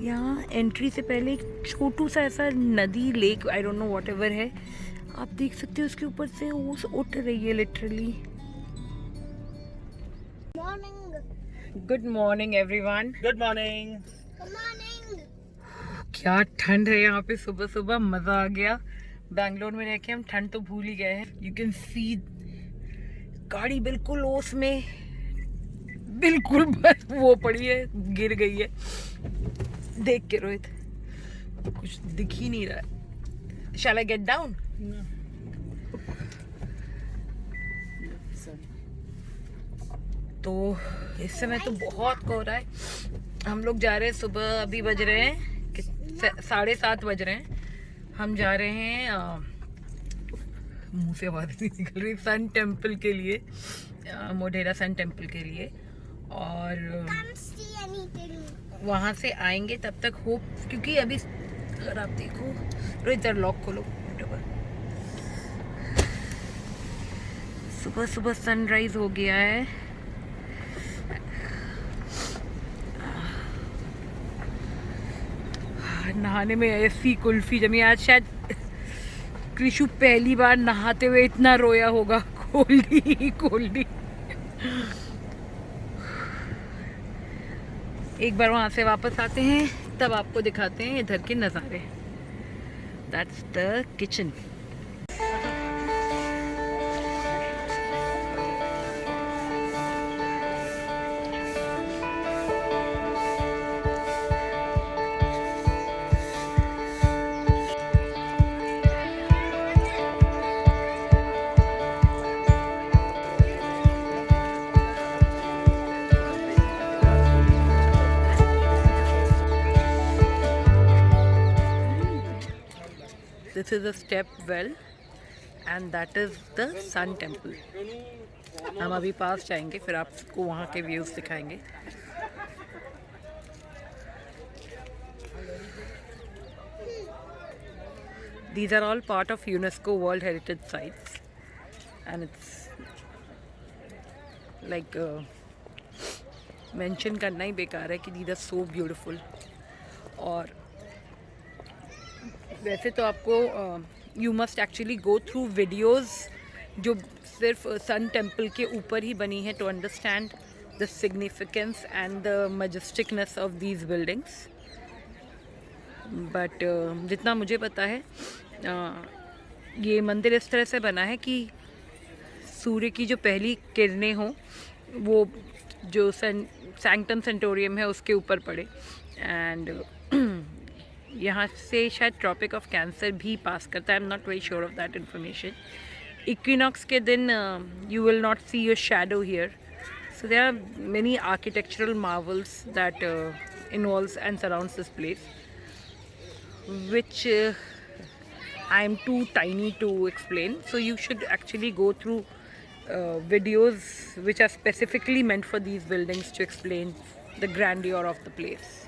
यहाँ एंट्री से पहले एक छोटू सा ऐसा नदी lake I don't know what ever है, आप देख सकते हो उसके ऊपर से ओस उठ रही है literally. Good morning everyone. Good morning. क्या ठंड है यहाँ पे, सुबह सुबह मजा आ गया। बैंगलोर में रह के हम ठंड तो भूल ही गए हैं। यू कैन सी गाड़ी बिल्कुल ओस में बिल्कुल बस वो पड़ी है, गिर गई है। देख के रोहित कुछ दिख ही नहीं रहा है। Shall I get down? तो इस समय तो बहुत कोहरा है। हम लोग जा रहे हैं सुबह, अभी बज रहे हैं 7:30 बज रहे हैं। हम जा रहे हैं मुंह से आवाज नहीं निकल रही, सन टेम्पल के लिए, मोढेरा सन टेम्पल के लिए। और वहाँ से आएंगे तब तक होप, क्योंकि अभी अगर आप देखो रोहित लॉक खोलो, सुबह सुबह सनराइज हो गया है। नहाने में ऐसी कुल्फी जमी आज, शायद कृषु पहली बार नहाते हुए इतना रोया होगा। कोल्डी कोल्डी। एक बार वहाँ से वापस आते हैं तब आपको दिखाते हैं इधर के नज़ारे। That's the kitchen. This is a step well and that is the Sun Temple. हम अभी पास जाएंगे, फिर आपको वहाँ के व्यूज दिखाएंगे। These are all part of UNESCO World Heritage Sites and it's like mention करना ही बेकार है कि these are so beautiful। और वैसे तो आपको you must actually go through videos जो सिर्फ सन टेम्पल के ऊपर ही बनी है to understand the significance and the majesticness of these buildings. But जितना मुझे पता है ये मंदिर इस तरह से बना है कि सूर्य की जो पहली किरणें हों वो जो सैंक्टम सेंटोरियम है उसके ऊपर पड़े। एंड यहाँ से शायद ट्रॉपिक ऑफ कैंसर भी पास करता है। I am not very sure of that information. Equinox के दिन you will not see your shadow here. So there are many architectural marvels that involves and surrounds this place which I am too tiny to explain. So you should actually go through videos which are specifically meant for these buildings to explain the grandeur of the place.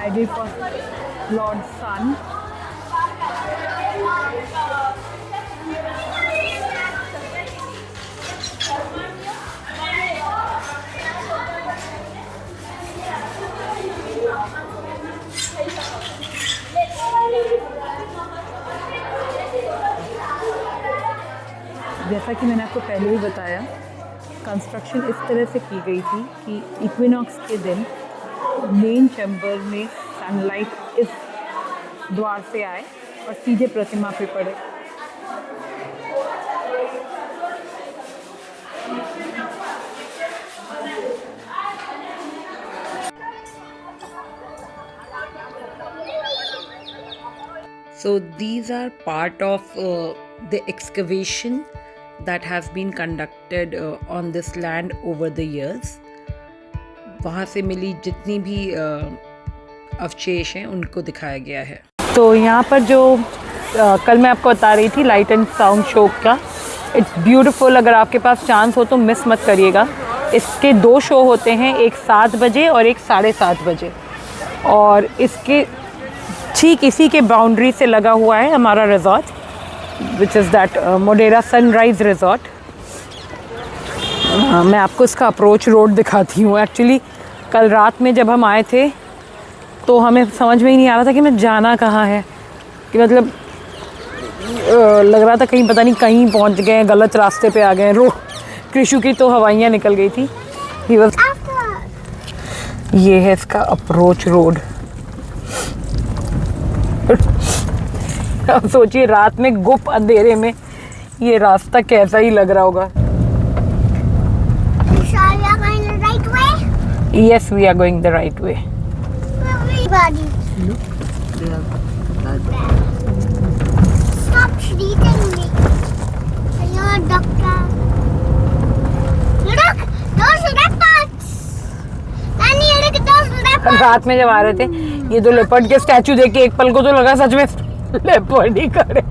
idol for Lord Sun. जैसा कि मैंने आपको पहले ही बताया, construction इस तरह से की गई थी कि इक्विनॉक्स के दिन मेन चैम्बर में सनलाइट इस द्वार से आए और सीधे प्रतिमा पे पड़े। So these are part of the excavation that has been conducted on this land over the years. वहाँ से मिली जितनी भी अवशेष हैं उनको दिखाया गया है। तो यहाँ पर जो कल मैं आपको बता रही थी लाइट एंड साउंड शो का, इट्स ब्यूटीफुल। अगर आपके पास चांस हो तो मिस मत करिएगा। इसके 2 शो होते हैं, एक 7 बजे और एक 7:30 बजे, और इसके ठीक इसी के बाउंड्री से लगा हुआ है हमारा resort, which is that Modhera sunrise resort. मैं आपको इसका अप्रोच रोड दिखाती हूँ। एक्चुअली कल रात में जब हम आए थे तो हमें समझ में ही नहीं आ रहा था कि मैं जाना कहाँ है, कि मतलब लग रहा था कहीं पता नहीं कहीं पहुँच गए, गलत रास्ते पे आ गए। कृषु की तो हवाइयाँ निकल गई थी। ये है इसका अप्रोच रोड। अब सोचिए रात में गुप अंधेरे में ये रास्ता कैसा ही लग रहा होगा। Yes, we are going the right way. Stop treating me. You're a doctor. Look, those leopards. Nanny, look at those leopards. रात में जब आ रहे थे ये 2 लेपर्ड के स्टैचू देख के एक पल को तो लगा सच में लेपर्ड ही खड़े।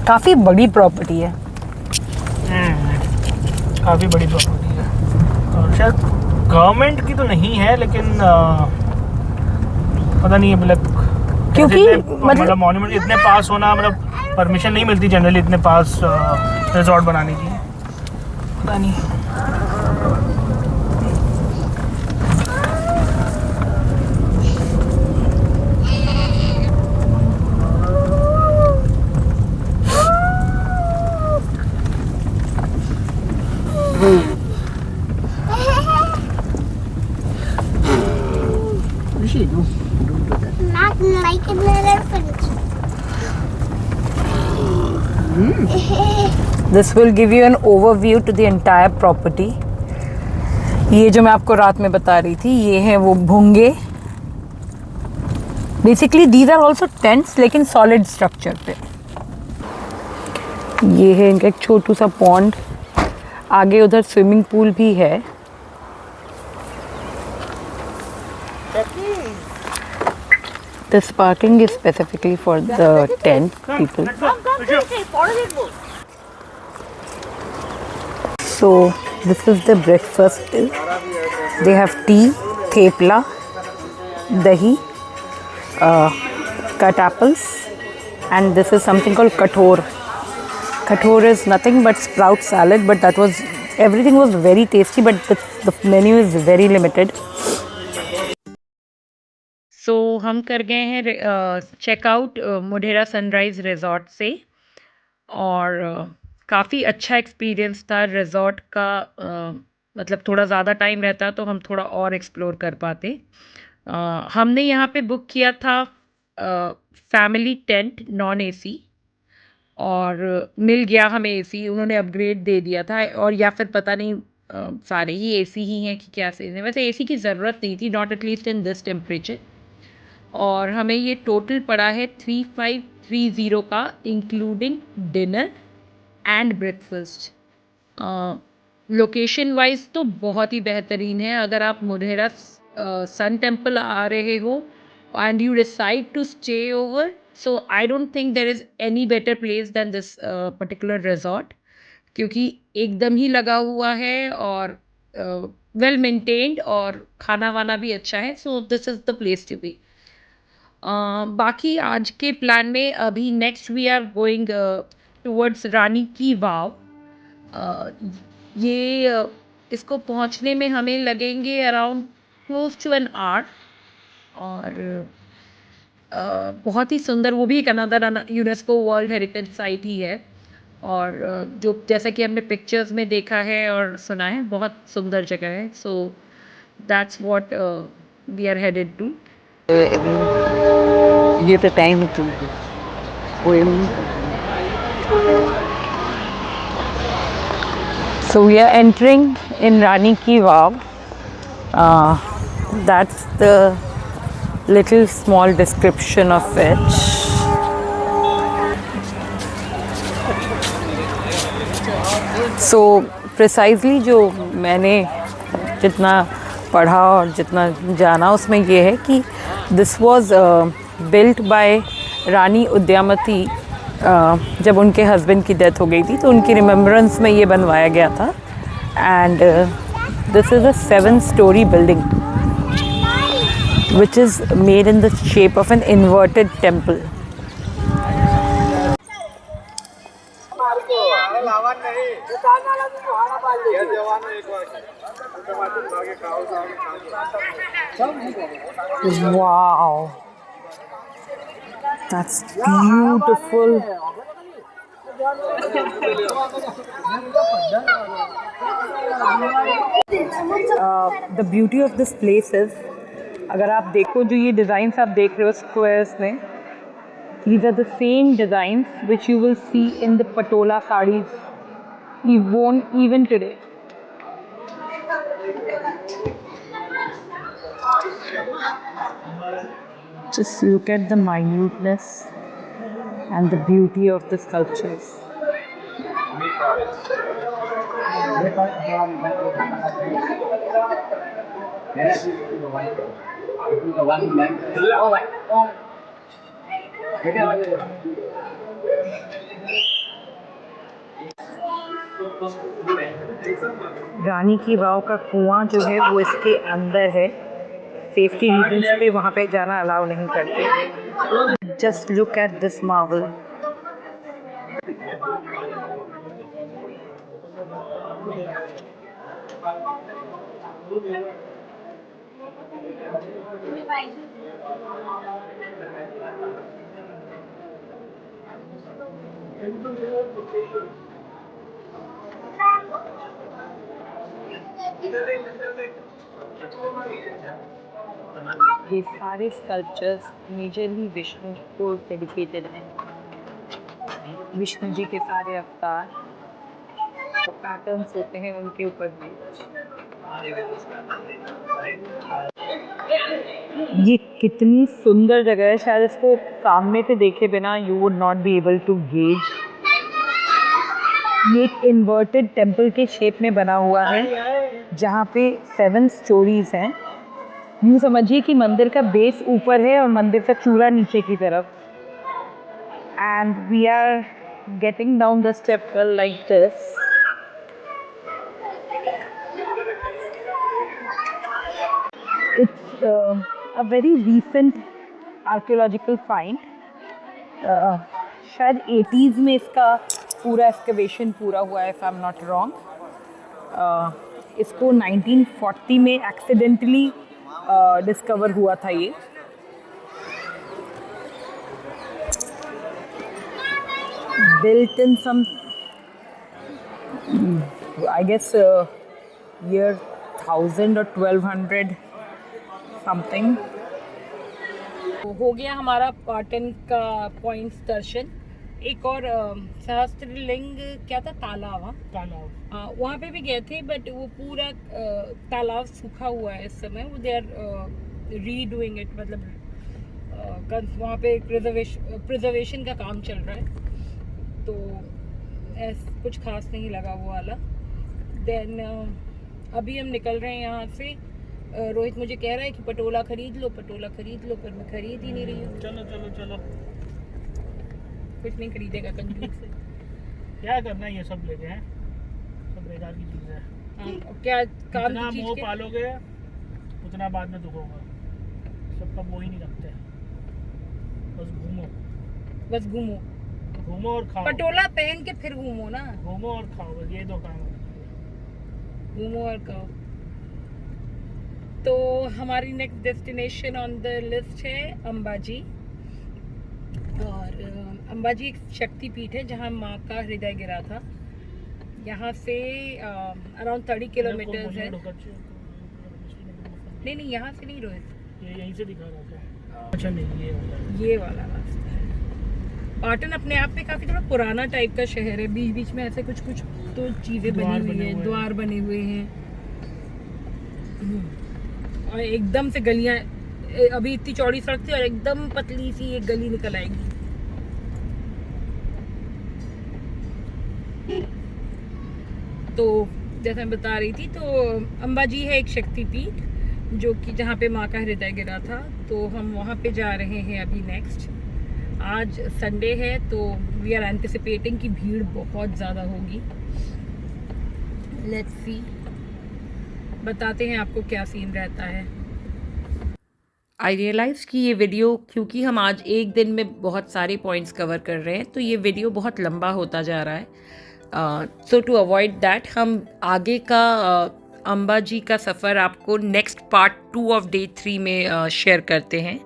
काफी बड़ी प्रॉपर्टी है। काफी बड़ी प्रॉपर्टी है और शायद गवर्नमेंट की तो नहीं है, लेकिन पता नहीं है मतलब क्योंकि मतलब मॉन्यूमेंट इतने पास होना, मतलब परमिशन नहीं मिलती जनरली इतने पास रिजॉर्ट बनाने की, पता नहीं। Not like an elephant. This will give you an overview to the entire property. ये जो मैं आपको रात में बता रही थी ये हैं वो भुंगे। Basically these are also tents, लेकिन solid structure पे। ये है इनका एक छोटू सा पॉन्ड, आगे उधर स्विमिंग पूल भी है। This parking is specifically for the tent people. So this is the breakfast. They have tea, thepla, dahi, cut apples, and this is something called kathor. Kathor is nothing but sprout salad, but everything was very tasty, but the menu is very limited. So हम कर गए हैं checkout Modhera sunrise resort से, और काफ़ी अच्छा experience था resort का। मतलब थोड़ा ज़्यादा टाइम रहता तो हम थोड़ा और एक्सप्लोर कर पाते। हमने यहाँ पे बुक किया था फैमिली टेंट नॉन एसी, और मिल गया हमें एसी, उन्होंने अपग्रेड दे दिया था, और या फिर पता नहीं सारे ही एसी ही हैं कि क्या सीज़न है। वैसे एसी की ज़रूरत नहीं थी, not at least in this temperature. और हमें ये टोटल पड़ा है 3530 का, including dinner and breakfast. Location wise तो बहुत ही बेहतरीन है। अगर आप मोढेरा सन टेम्पल आ रहे हो and you decide to stay over, so I don't think there is any better place than this particular resort. क्योंकि एकदम ही लगा हुआ है और वेल मेंटेन्ड और खाना वाना भी अच्छा है, so this is the place to be. बाकी आज के प्लान में अभी next we are going towards Rani की वाव। अ, ये इसको पहुंचने में हमें लगेंगे around close to an hour. और बहुत ही सुंदर, वो भी एक another UNESCO world heritage site ही है। और जो जैसा कि हमने पिक्चर्स में देखा है और सुना है, बहुत सुंदर जगह है। So that's what we are headed to. ये तो टाइम तो So we are entering in Rani Ki Vav. That's the little small description of it. So precisely जो मैंने जितना पढ़ा और जितना जाना उसमें ये है कि this was built by रानी उद्यामती। जब उनके हस्बैंड की डेथ हो गई थी तो उनकी रिमेम्बरेंस में ये बनवाया गया था। And this is a 7-story building which is made in the shape of an inverted temple. Wow, that's beautiful. The beauty of this place is, अगर आप देखो जो ये डिज़ाइंस आप देख रहे हो स्क्वायर्स में, these are the same designs which you will see in the patola sarees even today. Just look at the minuteness and the beauty of the sculptures. रानी की वाव का कुआं जो है वो इसके अंदर है। सेफ्टी रीजंस पे वहाँ पे जाना अलाउ नहीं करते। Just look at this Marvel. ये सारे स्कल्पचर्स मेजरली विष्णु को डेडिकेटेड हैं। विष्णु जी के सारे अवतार पैटर्न्स होते हैं उनके ऊपर भी। ये कितनी सुंदर जगह है, शायद इसको सामने से देखे बिना you would not be able to gauge. ये एक इन्वर्टेड टेम्पल के शेप में बना हुआ है जहाँ पे 7 स्टोरीज हैं। यूँ समझिए कि मंदिर का बेस ऊपर है और मंदिर का चूल्हा नीचे की तरफ। And we are getting down the step like this. It's a very recent archaeological find. शायद 80s में इसका पूरा एक्सकवेशन पूरा हुआ है, if I am not wrong. इसको 1940 में एक्सीडेंटली डिस्कवर हुआ था ये। built in some I guess year 1000 or 1200 something। हो गया हमारा पाटन का पॉइंट्स दर्शन। एक और सहस्त्रलिंग क्या था, तालाब। तालाब वहाँ पे भी गए थे, बट वो पूरा तालाब सूखा हुआ है इस समय। वो दे आर रीडूइंग इट, मतलब वहाँ पे प्रिजर्वेशन का काम चल रहा है, तो कुछ खास नहीं लगा वो वाला। देन अभी हम निकल रहे हैं यहाँ से। रोहित मुझे कह रहा है कि पटोला खरीद लो, पटोला खरीद लो, पर मैं खरीद ही नहीं रही हूँ। चलो चलो चलो, कुछ नहीं खरीदेगा कंजूस से। क्या करना है, ये सब लेके हैं। बेकार की चीज़ है। क्या काम जितना की मोह चीज के? पालोगे उतना बाद में दुख होगा। सबका मोह ही नहीं रखते, बस घूमो बस घूमो, घूमो और खाओ। पटोला पहन के फिर घूमो ना, घूमो और खाओ, बस ये दो काम है। घूमो और खाओ। तो हमारी next destination on the list है अंबाजी। और अंबाजी एक शक्तिपीठ है जहाँ माँ का हृदय गिरा था। यहाँ से अराउंड 30 किलोमीटर्स है। नहीं नहीं, यहाँ से नहीं रोहित, ये यहीं से दिखा रहा था। अच्छा नहीं, ये वाला रास्ता है। पाटन अपने आप में काफी थोड़ा पुराना टाइप का शहर है। बीच बीच में ऐसे कुछ कुछ तो चीजें द्वार बनी हुई बने हैं, हुए हैं। द्वार बने हुए हैं। और एकदम से गलियां, अभी इतनी चौड़ी सड़क थी और एकदम पतली सी एक गली निकल आएगी। तो जैसे मैं बता रही थी, तो अंबाजी है एक शक्तिपीठ जो कि जहाँ पे माँ का हृदय गिरा था। तो हम वहाँ पे जा रहे हैं अभी नेक्स्ट। आज संडे है तो वी आर एंटिसिपेटिंग कि भीड़ बहुत ज़्यादा होगी। लेट्स सी, बताते हैं आपको क्या सीन रहता है। आई रियलाइज़ कि ये वीडियो, क्योंकि हम आज एक दिन में बहुत सारे पॉइंट्स कवर कर रहे हैं, तो ये वीडियो बहुत लंबा होता जा रहा है। सो टू अवॉइड दैट हम आगे का अंबाजी का सफ़र आपको नेक्स्ट पार्ट 2 ऑफ डे 3 में शेयर करते हैं।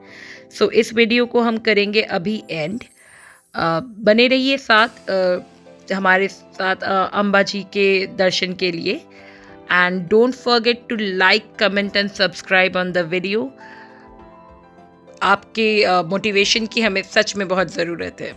सो इस वीडियो को हम करेंगे अभी एंड। बने रहिए साथ हमारे साथ अंबाजी के दर्शन के लिए। And don't forget to like, comment and subscribe on the video. आपके मोटिवेशन की हमें सच में बहुत ज़रूरत है।